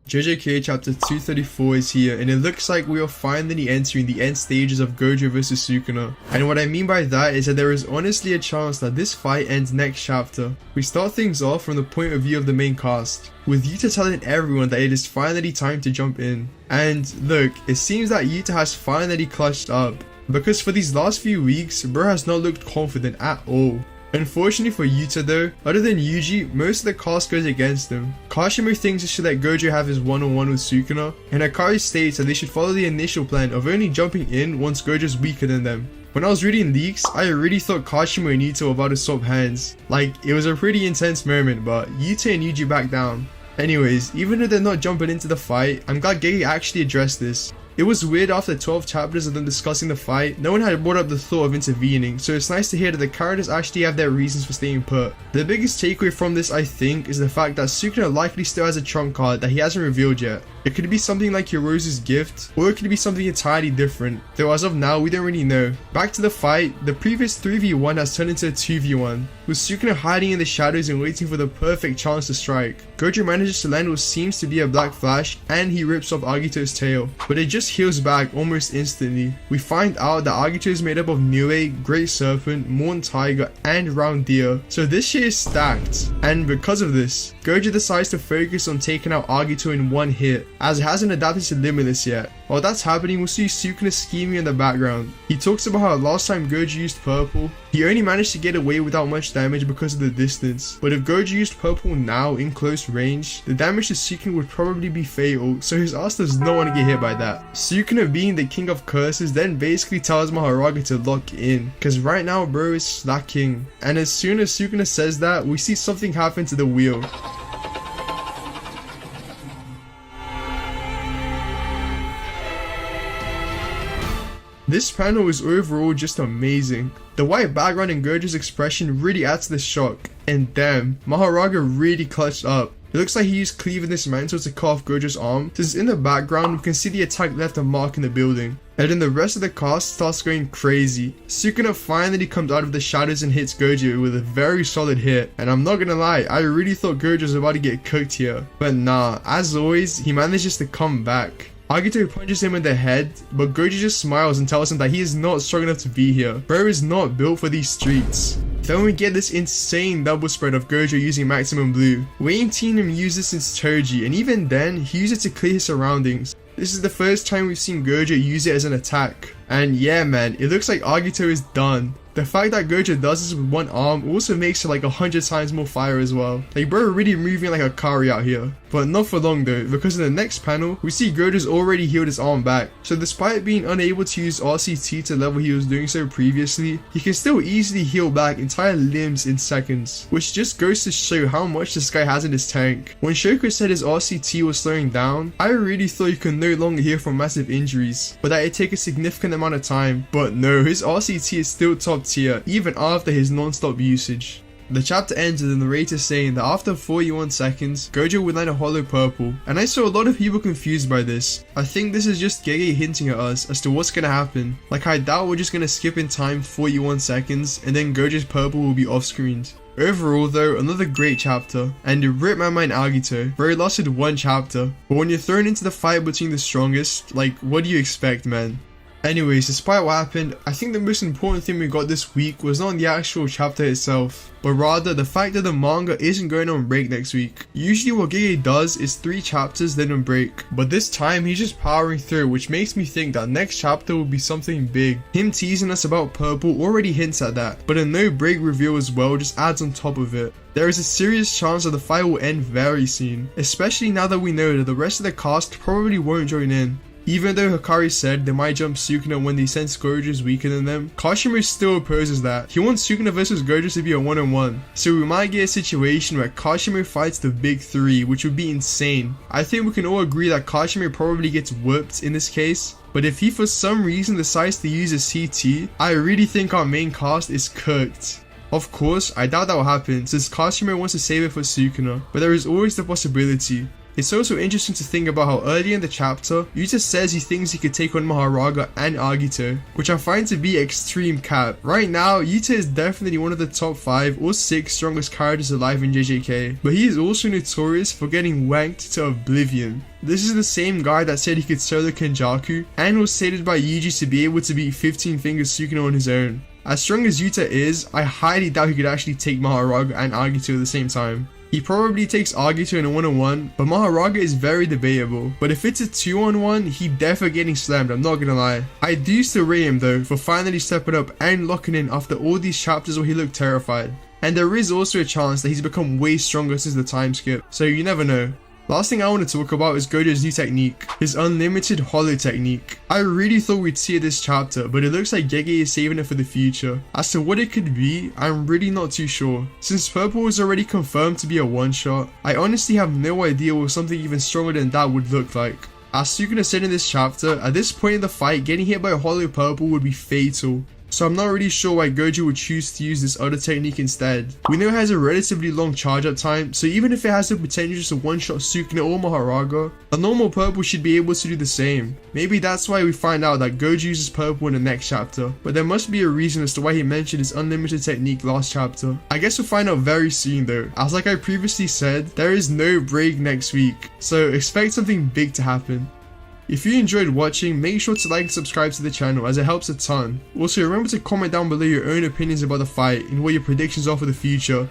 JJK chapter 234 is here, and it looks like we are finally entering the end stages of Gojo vs Sukuna. And what I mean by that is that there is honestly a chance that this fight ends next chapter. We start things off from the point of view of the main cast, with Yuta telling everyone that it is finally time to jump in. And look, it seems that Yuta has finally clutched up, because for these last few weeks, bro has not looked confident at all. Unfortunately for Yuta though, other than Yuji, most of the cast goes against him. Kashimo thinks he should let Gojo have his one-on-one with Sukuna, and Hakari states that they should follow the initial plan of only jumping in once Gojo's weaker than them. When I was reading leaks, I really thought Kashimo and Yuta were about to swap hands. Like, it was a pretty intense moment, but Yuta and Yuji backed down. Anyways, even though they're not jumping into the fight, I'm glad Gege actually addressed this. It was weird after 12 chapters of them discussing the fight, no one had brought up the thought of intervening, so it's nice to hear that the characters actually have their reasons for staying put. The biggest takeaway from this, I think, is the fact that Sukuna likely still has a trump card that he hasn't revealed yet. It could be something like Yorozu's gift, or it could be something entirely different, though as of now we don't really know. Back to the fight, the previous 3v1 has turned into a 2v1, with Sukuna hiding in the shadows and waiting for the perfect chance to strike. Gojo manages to land what seems to be a black flash, and he rips off Agito's tail, but it just heals back almost instantly. We find out that Agito is made up of Niue, Great Serpent, Morn Tiger, and Round Deer, so this shit is stacked. And because of this, Gojo decides to focus on taking out Agito in one hit, as it hasn't adapted to Limitless yet. While that's happening, we'll see Sukuna scheming in the background. He talks about how last time Gojo used purple, he only managed to get away without much damage because of the distance, but if Gojo used purple now in close range, the damage to Sukuna would probably be fatal, so his ass does not want to get hit by that. Sukuna, being the king of curses, then basically tells Mahoraga to lock in, cause right now bro is slacking. And as soon as Sukuna says that, we see something happen to the wheel. This panel is overall just amazing. The white background and Gojo's expression really adds to the shock, and damn, Mahoraga really clutched up. It looks like he used cleave in this mantle to cut off Gojo's arm, since in the background we can see the attack left a mark in the building. And then the rest of the cast starts going crazy. Sukuna finally comes out of the shadows and hits Gojo with a very solid hit, and I'm not gonna lie, I really thought Gojo was about to get cooked here. But nah, as always, he manages to come back. Agito punches him in the head, but Gojo just smiles and tells him that he is not strong enough to be here. Bro is not built for these streets. Then we get this insane double spread of Gojo using Maximum Blue. We ain't seen him use this since Toji, and even then, he used it to clear his surroundings. This is the first time we've seen Gojo use it as an attack. And yeah man, it looks like Agito is done. The fact that Gojo does this with one arm also makes it like 100 times more fire as well. Like bro really moving like a hakari out here. But not for long though, because in the next panel, we see Gojo's already healed his arm back. So despite being unable to use RCT to the level he was doing so previously, he can still easily heal back entire limbs in seconds. Which just goes to show how much this guy has in his tank. When Shoko said his RCT was slowing down, I really thought he could no longer heal from massive injuries, but that it'd take a significant amount of time. But no, his RCT is still top tier, even after his non-stop usage. The chapter ends with the narrator saying that after 41 seconds, Gojo would land a hollow purple, and I saw a lot of people confused by this. I think this is just Gege hinting at us as to what's gonna happen. Like I doubt we're just gonna skip in time 41 seconds and then Gojo's purple will be off-screened. Overall though, another great chapter, and it ripped my mind Agito, where it lasted one chapter, but when you're thrown into the fight between the strongest, like what do you expect man? Anyways, despite what happened, I think the most important thing we got this week was not the actual chapter itself, but rather the fact that the manga isn't going on break next week. Usually what Gege does is 3 chapters then on break, but this time he's just powering through, which makes me think that next chapter will be something big. Him teasing us about purple already hints at that, but a no break reveal as well just adds on top of it. There is a serious chance that the fight will end very soon, especially now that we know that the rest of the cast probably won't join in. Even though Hakari said they might jump Sukuna when they sense Gojo is weaker than them, Kashimo still opposes that. He wants Sukuna vs Gojo to be a one-on-one, so we might get a situation where Kashimo fights the big 3, which would be insane. I think we can all agree that Kashimo probably gets whooped in this case, but if he for some reason decides to use a CT, I really think our main cast is cooked. Of course, I doubt that will happen since Kashimo wants to save it for Sukuna, but there is always the possibility. It's also interesting to think about how early in the chapter, Yuta says he thinks he could take on Mahoraga and Agito, which I find to be extreme cap. Right now, Yuta is definitely one of the top 5 or 6 strongest characters alive in JJK, but he is also notorious for getting wanked to oblivion. This is the same guy that said he could solo Kenjaku and was stated by Yuji to be able to beat 15 fingers Sukuna on his own. As strong as Yuta is, I highly doubt he could actually take Mahoraga and Agito at the same time. He probably takes Agito in a 1-on-1, but Mahoraga is very debatable. But if it's a 2-on-1, he definitely getting slammed, I'm not gonna lie. I do still rate him though for finally stepping up and locking in after all these chapters where he looked terrified. And there is also a chance that he's become way stronger since the time skip, so you never know. Last thing I want to talk about is Gojo's new technique, his unlimited hollow technique. I really thought we'd see it this chapter, but it looks like Gege is saving it for the future. As to what it could be, I'm really not too sure. Since purple was already confirmed to be a one-shot, I honestly have no idea what something even stronger than that would look like. As Sukuna said in this chapter, at this point in the fight, getting hit by a hollow purple would be fatal. So I'm not really sure why Gojo would choose to use this other technique instead. We know it has a relatively long charge up time, so even if it has the potential to one-shot Sukuna or Mahoraga, a normal purple should be able to do the same. Maybe that's why we find out that Gojo uses purple in the next chapter, but there must be a reason as to why he mentioned his unlimited technique last chapter. I guess we'll find out very soon though, as like I previously said, there is no break next week, so expect something big to happen. If you enjoyed watching, make sure to like and subscribe to the channel as it helps a ton. Also remember to comment down below your own opinions about the fight and what your predictions are for the future.